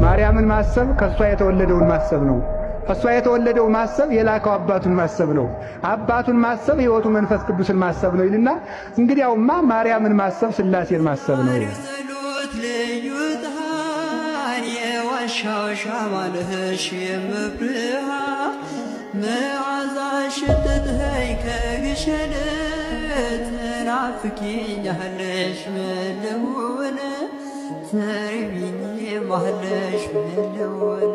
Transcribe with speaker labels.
Speaker 1: ማርያምን ማሰብ ከሷ የተወለደውን ማሰብ ነው። ከሷ የተወለደው ማሰብ የላከው አባቱን ማሰብ ነው። አባቱን ማሰብ ሕይወቱ መንፈስ ቅዱስን ማሰብ ነው ይልና እንግዲያውማ ማርያምን ማሰብ ሥላሴን ማሰብ ነው።
Speaker 2: ሻማልህሽ የምብርሃ መዓዛሽ ሽትትኸይ ከግሸን ትናፍቂኛለሽ መለወን ተርቢኝ ማለሽ መለወን